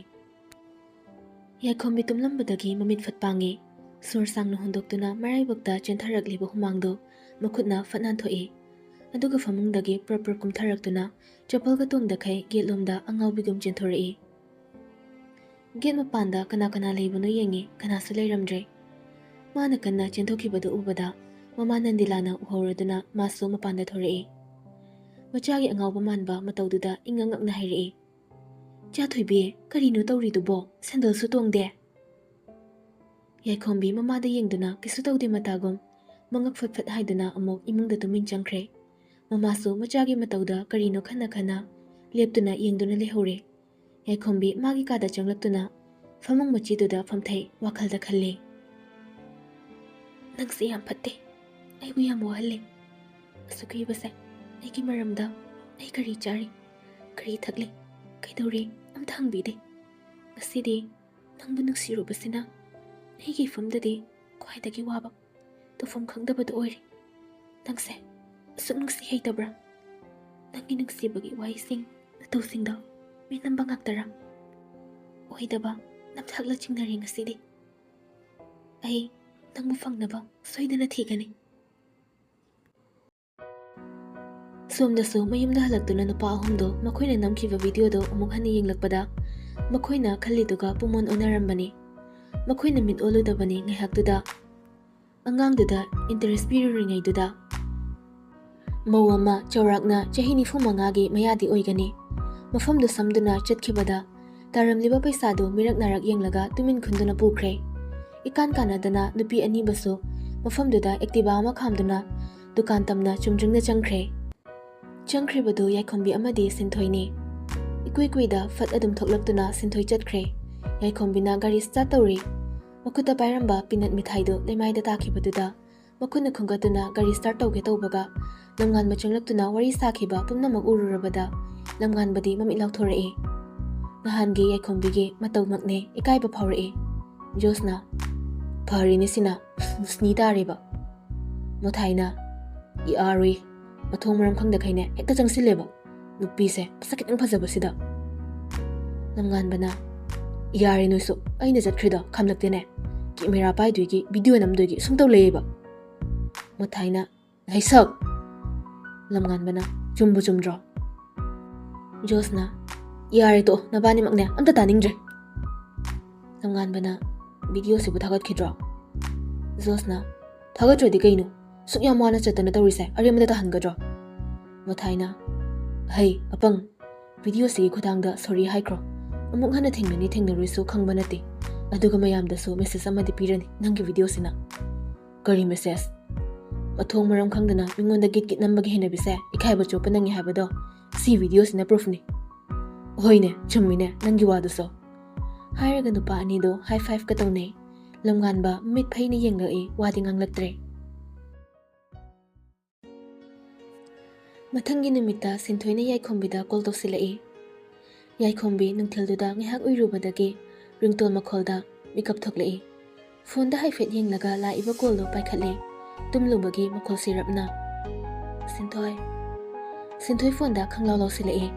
ꯌꯥꯏꯈꯣꯝꯕꯤ ꯇꯨꯝꯂꯝꯕꯗꯒꯤ ꯃꯃꯤꯠ ꯐꯠ ꯄꯥꯡꯉꯤ꯫ ꯁꯣꯔ ꯁꯥꯡꯅ ꯍꯣꯟꯗꯣꯛꯇꯨꯅ ꯃꯔꯥꯏꯕꯛꯇ ꯆꯦꯟꯊꯔꯛꯂꯤꯕ ꯍꯨꯃꯥꯡꯗꯣ ꯃꯈꯨꯠꯅ ꯐꯠ ꯅꯥꯟꯊꯣꯛꯏ꯫ ꯑꯗꯨꯒ ꯐꯃꯨꯡꯗꯒꯤ ꯄ꯭ꯔꯞ ꯀꯨꯝꯊꯔꯛꯇꯨꯅ ꯆꯄꯜꯒ ꯇꯣꯡꯗꯈꯩ ꯒꯦꯠꯂꯣꯝꯗ ꯑꯉꯥꯎꯕꯤꯒꯨꯝ ꯆꯦꯟꯊꯣꯔꯛꯏ꯫ ꯒꯦꯠ ꯃꯄꯥꯟꯗ ꯀꯅꯥ ꯂꯩꯕꯅꯣ ꯌꯦꯡꯉꯤ꯫ ꯀꯅꯥꯁꯨ ꯂꯩꯔꯝꯗ꯭ꯔꯦ꯫ ꯃꯥꯅ ꯀꯟꯅ ꯆꯦꯟꯊꯣꯛꯈꯤꯕꯗꯨ ꯎꯕꯗ ꯃꯃꯥ ꯅꯟꯗꯤꯂꯥꯅ ꯎꯍꯧꯔꯗꯨꯅ ꯃꯥꯁꯨ ꯃꯄꯥꯟꯗ ꯊꯣꯔꯛꯏ꯫ ꯃꯆꯥꯒꯤ ꯑꯉꯥꯎꯕ ꯃꯥꯟꯕ ꯃꯇꯧꯗꯨꯗ ꯏꯉꯛ-ꯉꯛꯅ ꯍꯥꯏꯔꯛꯏ, "ꯆꯥ ꯊꯣꯏꯕꯤ, ꯀꯔꯤꯅꯣ ꯇꯧꯔꯤꯗꯨꯕꯣ? ꯁꯦꯟꯗꯜꯁꯨ ꯇꯣꯡꯗꯦ." ꯌꯥꯏꯈꯣꯝꯕꯤ ꯃꯃꯥꯗ ꯌꯦꯡꯗꯨꯅ ꯀꯩꯁꯨ ꯇꯧꯗꯦ ꯃꯇꯥꯒꯨꯝ ꯃꯉꯛ ꯐꯠ ꯍꯥꯏꯗꯨꯅ ꯑꯃꯨꯛ ꯏꯃꯨꯡꯗ ꯇꯨꯃꯤꯟ ꯆꯪꯈ꯭ꯔꯦ꯫ ꯃꯃꯥꯁꯨ ꯃꯆꯥꯒꯤ ꯃꯇꯧꯗ ꯀꯔꯤꯅꯣ ꯈꯟꯅ ꯂꯦꯞꯇꯨꯅ ꯌꯦꯡꯗꯨꯅ ꯂꯩꯍꯧꯔꯦ꯫ ꯌꯥꯏꯈꯣꯝꯕꯤ ꯃꯥꯒꯤ ꯀꯥꯗ ꯆꯪꯂꯛꯇꯨꯅ ꯐꯃꯨꯡ ꯃꯆꯤꯗꯨꯗ ꯐꯝꯊꯩ, ꯋꯥꯈꯜꯗ ꯈꯜꯂꯤ꯫ "ꯅꯪꯁꯦ ꯌꯥꯝ ꯐꯠꯇꯦ. ꯑꯩꯕꯨ ꯌꯥꯝ ꯋꯥꯍꯜꯂꯦ. ꯑꯁꯨꯛ ꯀꯨꯏꯕꯁꯦ ꯑꯩꯒꯤ ꯃꯔꯝꯗ ꯑꯩ ꯀꯔꯤ ꯆꯥꯔꯤ, ꯀꯔꯤ ꯊꯛꯂꯤ, ꯀꯩꯗꯧꯔꯤ ꯑꯝꯇ ꯍꯪꯕꯤꯗꯦ. ꯉꯁꯤꯗꯤ ꯅꯪꯕꯨ ꯅꯨꯡꯁꯤꯔꯨꯕꯁꯤꯅ ꯑꯩꯒꯤ ꯏꯐꯝꯗꯗꯤ ꯈ꯭ꯋꯥꯏꯗꯒꯤ ꯋꯥꯕ, ꯇꯧꯐꯝ ꯈꯪꯗꯕꯗꯨ ꯑꯣꯏꯔꯦ. ꯅꯪꯁꯦ ꯑꯁꯨꯛ ꯅꯨꯡꯁꯤ ꯍꯩꯇꯕ꯭ꯔꯥ? ꯅꯪꯒꯤ ꯅꯨꯡꯁꯤꯕꯒꯤ ꯋꯥꯍꯩꯁꯤꯡ, ꯅꯇꯧꯁꯤꯡꯗꯣ ꯃꯤꯅꯝꯕ ꯉꯥꯛꯇꯔꯥ? ꯑꯣꯏꯗꯕ ꯅꯝꯊꯥꯛꯂ ꯆꯤꯡꯅꯔꯦ ꯉꯁꯤꯗꯤ. ꯑꯩ ꯅꯪꯕꯨ ꯐꯪꯅꯕ ꯁꯣꯏꯗꯅ ꯊꯤꯒꯅꯤ." ꯁꯣꯝꯗꯁꯨ ꯃꯌꯨꯝꯗ ꯍꯜꯂꯛꯇꯨꯅ ꯅꯨꯄꯥ ꯑꯍꯨꯝꯗꯣ ꯃꯈꯣꯏꯅ ꯅꯝꯈꯤꯕ ꯚꯤꯗꯤꯑꯣꯗꯣ ꯑꯃꯨꯛ ꯍꯟꯅ ꯌꯦꯡꯂꯛꯄꯗ ꯃꯈꯣꯏꯅ ꯈꯜꯂꯤꯗꯨꯒ ꯄꯨꯃꯣꯟ ꯑꯣꯟꯅꯔꯝꯕꯅꯤ꯫ ꯃꯈꯣꯏꯅ ꯃꯤꯠ ꯑꯣꯜꯂꯨꯗꯕꯅꯤ ꯉꯥꯏꯍꯥꯛꯇꯨꯗ꯫ ꯑꯉꯥꯡꯗꯨꯗ ꯏꯟꯇꯔꯦꯁ ꯄꯤꯔꯨꯔꯤꯉꯩꯗꯨꯗ ꯃꯧ ꯑꯃ ꯆꯥꯎꯔꯥꯛꯅ ꯆꯍꯤ 45ꯒꯤ ꯃꯌꯥꯗꯤ ꯑꯣꯏꯒꯅꯤ꯫ ꯃꯐꯝꯗꯨ ꯁꯝꯗꯨꯅ ꯆꯠꯈꯤꯕꯗ ꯇꯥꯔꯝꯂꯤꯕ ꯄꯩꯁꯥꯗꯨ ꯃꯤꯔꯛ-ꯅꯥꯔꯛ ꯌꯦꯡꯂꯒ ꯇꯨꯃꯤꯟ ꯈꯨꯟꯗꯨꯅ ꯄꯨꯈ꯭ꯔꯦ꯫ ꯏꯀꯥꯟ ꯀꯥꯟꯅꯗꯅ ꯅꯨꯄꯤ ꯑꯅꯤꯕꯨꯁꯨ ꯃꯐꯝꯗꯨꯗ ꯑꯦꯛꯇꯤꯚꯥ ꯑꯃ ꯈꯥꯝꯗꯨꯅ ꯗꯨꯀꯥꯟ ꯇꯝꯅ ꯆꯨꯝꯗ꯭ꯔꯤꯡꯅ ꯆꯪꯈ꯭ꯔꯦ꯫ ꯆꯪꯈ꯭ꯔꯤꯕꯗꯨ ꯌꯥꯏꯈꯣꯝꯕꯤ ꯑꯃꯗꯤ ꯁꯤꯟꯊꯣꯏꯅꯤ꯫ ꯏꯀꯨꯏ ꯀꯨꯏꯗ ꯐꯠ ꯑꯗꯨꯝ ꯊꯣꯛꯂꯛꯇꯨꯅ ꯁꯤꯟꯊꯣꯏ ꯆꯠꯈ꯭ꯔꯦ꯫ ꯌꯥꯏꯈꯣꯝꯕꯤꯅ ꯒꯥꯔꯤ ꯁ꯭ꯇꯥꯔꯠ ꯇꯧꯔꯤ꯫ ꯃꯈꯨꯠꯇ ꯄꯥꯏꯔꯝꯕ ꯄꯤꯅꯠ ꯃꯤꯊꯥꯏꯗꯨ ꯂꯩꯃꯥꯏꯗ ꯇꯥꯈꯤꯕꯗꯨꯗ ꯃꯈꯨꯠꯅ ꯈꯨꯝꯒꯠꯇꯨꯅ ꯒꯥꯔꯤ ꯁ꯭ꯇꯥꯔꯠ ꯇꯧꯒꯦ ꯇꯧꯕꯒ ꯂꯝꯉꯥꯟꯕ ꯆꯪꯂꯛꯇꯨꯅ ꯋꯥꯔꯤ ꯁꯥꯈꯤꯕ ꯄꯨꯝꯅꯃꯛ ꯎꯔꯨꯔꯕꯗ ꯂꯝꯉꯥꯟꯕꯗꯤ ꯃꯃꯤꯠ ꯂꯥꯎꯊꯣꯔꯛꯏ꯫ ꯅꯍꯥꯟꯒꯤ ꯌꯥꯏꯈꯣꯝꯕꯤꯒꯤ ꯃꯇꯧꯃꯛꯅꯦ ꯏꯀꯥꯏꯕ ꯐꯥꯎꯔꯛꯏ꯫ ꯖꯣꯁꯅ "ꯐꯔꯤꯅꯦ ꯁꯤꯅ, ꯃꯨꯁꯅꯤ ꯇꯥꯔꯦꯕ." ꯃꯣꯊꯥꯏꯅ "ꯌꯥꯔꯣꯏ, ꯃꯊꯣꯡ ꯃꯔꯝ ꯈꯪꯗꯈꯩꯅꯦ ꯍꯦꯛꯇ ꯆꯪꯁꯤꯜꯂꯦꯕ. ꯅꯨꯄꯤꯁꯦ ꯃꯁꯛ ꯈꯤꯇꯪ ꯐꯖꯕꯁꯤꯗ." ꯂꯝꯉꯥꯟꯕꯅ "ꯌꯥꯔꯦ ꯅꯣꯏꯁꯨ, ꯑꯩꯅ ꯆꯠꯈ꯭ꯔꯤꯗꯣ ꯈꯥꯝꯂꯛꯇꯦꯅꯦ. ꯀꯦꯃꯦꯔꯥ ꯄꯥꯏꯗꯣꯏꯒꯤ, ꯚꯤꯗꯤꯑꯣ ꯅꯝꯗꯣꯏꯒꯤ ꯁꯨꯝꯇꯧ ꯂꯩꯌꯦꯕ." ꯃꯣꯊꯥꯏꯅ "ꯂꯩꯁꯛ." ꯂꯝꯉꯥꯟꯕꯅ "ꯆꯨꯝꯕꯨ ꯆꯨꯝꯗ꯭ꯔꯣ?" ꯖꯣꯁꯅ "ꯌꯥꯔꯦ ꯇꯣꯛꯑꯣ, ꯅꯕꯥꯅꯤꯃꯛꯅꯦ ꯑꯝꯇ ꯇꯥꯅꯤꯡꯗ꯭ꯔꯦ." ꯂꯝꯉꯥꯟꯕꯅ "ꯚꯤꯗꯤꯑꯣꯁꯤꯕꯨ ꯊꯥꯒꯠꯈꯤꯗ꯭ꯔꯣ?" ꯖꯣꯁꯅ "ꯊꯥꯒꯠꯇ꯭ꯔꯗꯤ ꯀꯩꯅꯣ? ꯁꯨꯛ ꯌꯥꯝ ꯋꯥꯅ ꯆꯠꯇꯅ ꯇꯧꯔꯤꯁꯦ ꯑꯔꯦꯝꯕꯗ ꯇꯥꯍꯟꯒꯗ꯭ꯔꯣ?" ꯃꯣꯊꯥꯏꯅ "ꯍꯩ ꯑꯄꯪ, ꯚꯤꯗꯤꯑꯣꯁꯤꯒꯤ ꯈꯨꯠꯊꯥꯡꯗ ꯁꯣꯔꯤ ꯍꯥꯏꯈ꯭ꯔꯣ. ꯑꯃꯨꯛ ꯍꯟꯅ ꯊꯦꯡꯅꯅꯤ ꯊꯦꯡꯅꯔꯣꯏꯁꯨ ꯈꯪꯕ ꯅꯠꯇꯦ. ꯑꯗꯨꯒ ꯃꯌꯥꯝꯗꯁꯨ ꯃꯦꯁꯦꯖ ꯑꯃꯗꯤ ꯄꯤꯔꯅꯤ ꯅꯪꯒꯤ ꯚꯤꯗꯤꯑꯣꯁꯤꯅ." "ꯀꯔꯤ ꯃꯦꯁꯦꯖ?" "ꯃꯊꯣꯡ ꯃꯔꯝ ꯈꯪꯗꯅ ꯃꯤꯉꯣꯟꯗ ꯒꯤꯠ ꯅꯝꯕꯒꯤ ꯍꯩꯅꯕꯤꯁꯦ ꯏꯀꯥꯏꯕ ꯆꯣꯞꯄ ꯅꯪꯉꯤ ꯍꯥꯏꯕꯗꯣ ꯁꯤ ꯚꯤꯗꯤꯑꯣꯁꯤꯅ ꯄ꯭ꯔꯨꯐꯅꯤ." "ꯍꯣꯏꯅꯦ, ꯆꯨꯝꯃꯤꯅꯦ ꯅꯪꯒꯤ ꯋꯥꯗꯨꯁꯨ." ꯍꯥꯏꯔꯒ ꯅꯨꯄꯥ ꯑꯅꯤꯗꯣ ꯍꯥꯏ ꯐꯥꯏꯚꯀ ꯇꯧꯅꯩ꯫ ꯂꯝꯉꯥꯟꯕ ꯃꯤꯠ ꯐꯩꯅ ꯌꯦꯡꯂꯛꯏ, ꯋꯥꯗꯤ ꯉꯥꯡꯂꯛꯇ꯭ꯔꯦ꯫ ꯃꯊꯪꯒꯤ ꯅꯨꯃꯤꯠꯇ ꯁꯤꯟꯊꯣꯏꯅ ꯌꯥꯏꯈꯣꯝꯕꯤꯗ ꯀꯣꯜ ꯇꯧꯁꯤꯜꯂꯛꯏ꯫ ꯌꯥꯏꯈꯣꯝꯕꯤ ꯅꯨꯡꯊꯤꯜꯗꯨꯗ ꯉꯥꯏꯍꯥꯛ ꯎꯏꯔꯨꯕꯗꯒꯤ ꯔꯤꯡꯇꯣꯟ ꯃꯈꯣꯜꯗ ꯃꯤꯀꯞ ꯊꯣꯛꯂꯛꯏ꯫ ꯐꯣꯟꯗ ꯍꯥꯏꯐꯦꯠ ꯌꯦꯡꯂꯒ ꯂꯥꯛꯏꯕ ꯀꯣꯜꯗꯣ ꯄꯥꯏꯈꯠꯂꯤ꯫ ꯇꯨꯝꯂꯨꯕꯒꯤ ꯃꯈꯣꯜ ꯁꯤꯔꯞꯅ "ꯁꯤꯟꯊꯣꯏ." ꯁꯤꯟꯊꯣꯏ ꯐꯣꯟꯗ ꯈꯪꯂꯥꯎ ꯂꯥꯎꯁꯤꯜꯂꯛꯏ꯫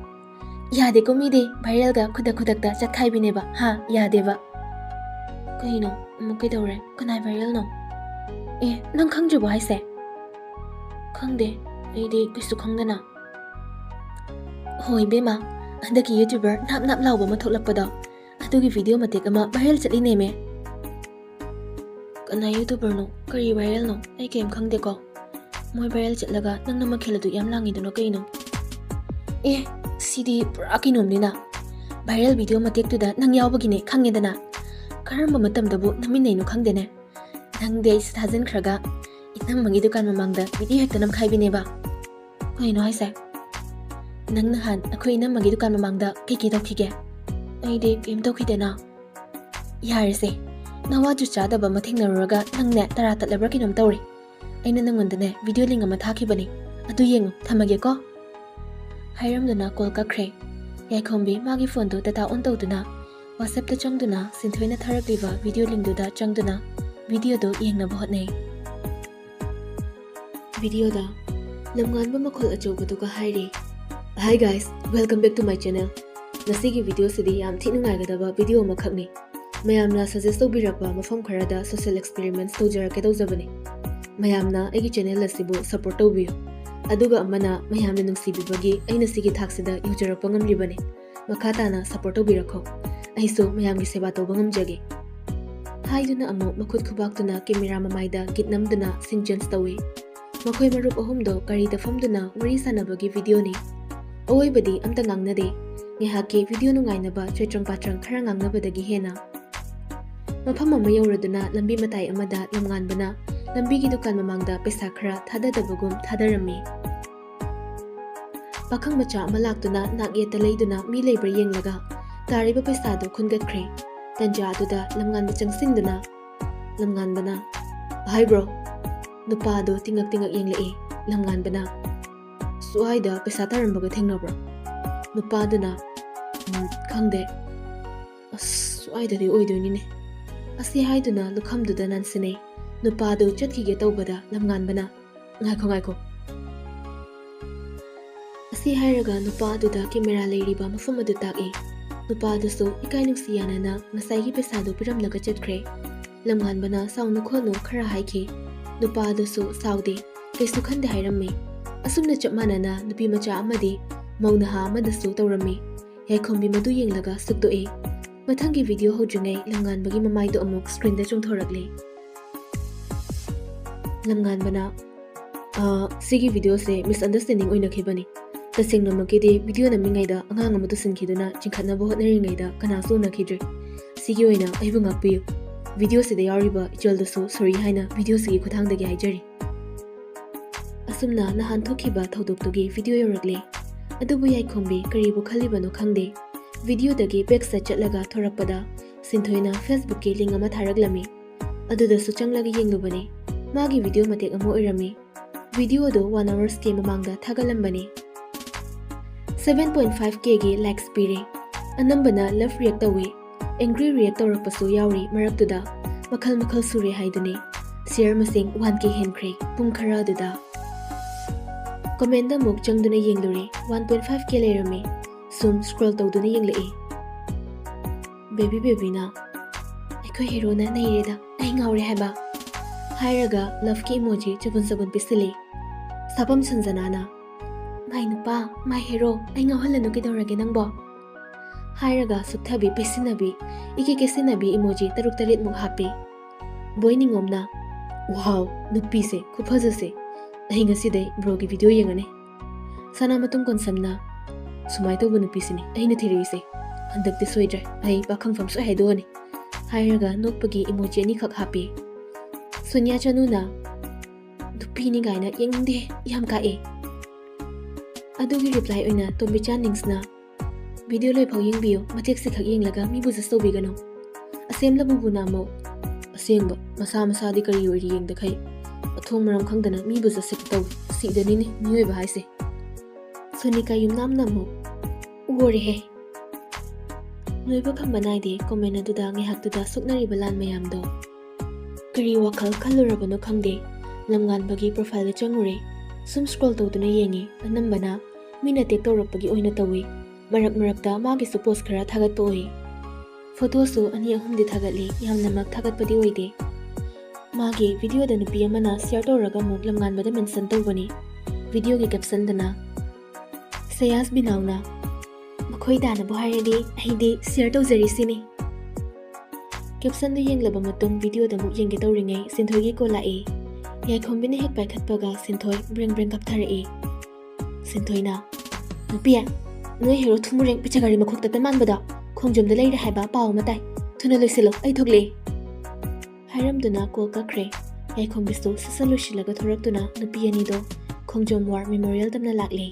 "ꯌꯥꯗꯦꯀꯣ ꯃꯤꯗꯤ, ꯚꯥꯏꯔꯦꯜꯒ ꯈꯨꯗꯛꯇ ꯆꯠꯈꯥꯏꯕꯤꯅꯦꯕ, ꯍꯥ ꯌꯥꯗꯦꯕ." "ꯀꯩꯅꯣ, ꯑꯃꯨꯛ ꯀꯩꯗꯧꯔꯦ? ꯀꯅꯥꯏ ꯚꯥꯏꯔꯦꯜꯅꯣ?" "ꯑꯦ, ꯅꯪ ꯈꯪꯗ꯭ꯔꯤꯕꯣ ꯍꯥꯏꯁꯦ?" Khangde, aidi kaisu khangdana. Hoi bema, handaki YouTuber nap lauba ma thoklakpada. Adugi video matek ama viral chatli neme. Kana YouTuber no, kari viral no, ai kem khangde ko. Moi viral chatlaga nang nama kheladu yam langi duno kaino. Sidi pura kinom nina. Viral video matek tuda nang yawbagine khangedana. Karamba matamdabu naminay no khangdene. Nang day sa thazan kraga. Itang mangi dukan mamangda video hekta nam khaibineba. Kaino haisa. Nang nahan ako inang mangi dukan mamangda kiki tawkhige. Aidi kem tawkhidena. Yarese. Nawaju chadaba mathengnaruga nangne tara tatlabra kinom tawri. Aina nangondane video link ama thakibani. Adu yengu thamage ko. Hairamduna call kakre. Yaikhombi magi phone do data on tawduna. WhatsApp ta changduna sinthoina tharakliba video link do da changduna video do yengnaba hotnai. Video da lamnganba makhol achobadu ka hairi. Hi guys, welcome back to my channel. Nasigi video sidi yam thi nungaigadaba video makhakni. Mayamna suggest tawbirakba mafam kharada social experiments tawjarake tawjabani. Mayamna agi channel asibu support tawbiyo. Aduga amana mayamna nungsibibagi aina sigi thaksida yujarakpa ngamribani. Makhatana support tawbirakho. Aiso mayamgi seba tawba ngamjage. Haiduna amo makhut khubaktuna camera mamaida gitnamduna sinjans tawi. Makhoi marup ahumdo karida famduna wari sanabagi video ni. Awai badi amta ngangnade. Ngehaki video nungainaba chaitrang patrang khara ngangnabadagi hena. Mafam ama yauraduna lambi matai amada lamnganbana lambigi dukan mamangda pesa khara thadadabagum thadarammi. Pakhang macha ama laktuna nagyeta leiduna mi leibra yenglaga tariba pesa do khungatkre. Tanja aduda lamnganba changsinduna lamnganbana. Hi bro. Nupa do tingak yenglei lamnganbana. Suaida pesa tarambaga thengnabra. Nupa duna khangde. Suaida di oidoinine. Asi haiduna lukhamduda nansine. Nupa do chatkige tawbada lamnganbana. Ngaiko. Asi hairaga nupa aduda camera leiriba mafam adu taki. Nupa dusu ikai nungsiyanana ngasai pesa do piramlaga chatkre. Lamnganbana saunu khonu khara haiki. Nupa dusu saudi kaisu khande hairammi. Asumna chapmanana nupi macha amadi maunaha amadasu tawrammi. Yaikhombi madu yenglaga sukdoe. Mathangi video hojringai lamnganbagi mamaido amuk screen da chungthorakle. Lamnganbana sigi video se misunderstanding oina khibani. Tasengna makidi video namningaida angang amadu sinkhiduna chinkhatnaba hotnaringaida kanasu nakhidre. Sigi oina aibu ngakpiyu. Video se da yariba icholdasu sorry haina video sigi khuthangdagi haijari. Asumna nahan thokiba thodoktugi video yorakle. Adubu yaikhombi karibu khalibano khangde. Video dagi backside chatlaga thorakpada sinthoina Facebook ki link ama tharaglami. Adudasu changlagi yenglubani. Magi video matek amo irami. Video do 1 hours ke mamangda thagalambani. 7.5k gi likes pire. Anambana love react awi. Angry react tawrakpasu yauri maraktuda. Makhal sure haiduni. Share masing 1k henkre pung khara duda. Comment da muk changduna yengluri 1.5k leirami. Sum scroll tawduna yenglei. Baby na. Aiko hero na naireda. Ai ngaure haba. Hairaga love ki emoji sabun pisili. Sapam sanjanana. Mai nupa, my hero, ai ngawhalanu kidawrage nangbo. Hairaga suktabi pesinabi, ikikesinabi emoji taruk tarit muk happy. Boy ningomna. Wow, nupi se, kuphajase. Ai ngasidai bro ki video yengane. Sana matung konsamna. Sumai tawba nupi sini, ai nathiri se. Handakti soidre, ai pakhang fam so haidoni. Hairaga nokpagi emoji ani khak happy. Sonia chanuna. Nupi ni gaina yengde yam kae. Adugi reply oina Thoibi Ningthoujam video loi phau yengbiyo matek se khak yenglaga mi bu just tobigano asem labu bunamo asengba masa di kari ori yengda khai athong maram khangdana mi bu just taw si dani ni mioi ba haise sonika yum namo ugore he noiba khamba naide comment aduda nge haktuda suknari balan mayam do kari wakhal khalurabano khangde lamngan bagi profile changure sum scroll tawduna yengi anambana mina tek tawrakpagi oina tawi marakta magi post khara thagatpa oi photo su ani ahumdi thagatli yamna mak thagatpadi oide Magi video da nupi amana share tawraga muk lamnganbada mention tawbani. Video gi caption dana Sayas binauna makhoi dana bu hairadi aidi share tawjari sini. Caption du yenglaba matung video da muk yengge tawringai Sinthoi gi ko lai. Yaikhongbini hek paikhatpaga Sinthoi breng kaptharai. Sinthoi na nupiya noi hero thumureng pichagari makhokta tamanbada khongjomda leira haiba paw matai thuna loisilo ai thogle. Hairamduna call kakre yaikhongbisu sasaloisilaga thoraktuna nupi ani do khongjom war memorial tamna lakle.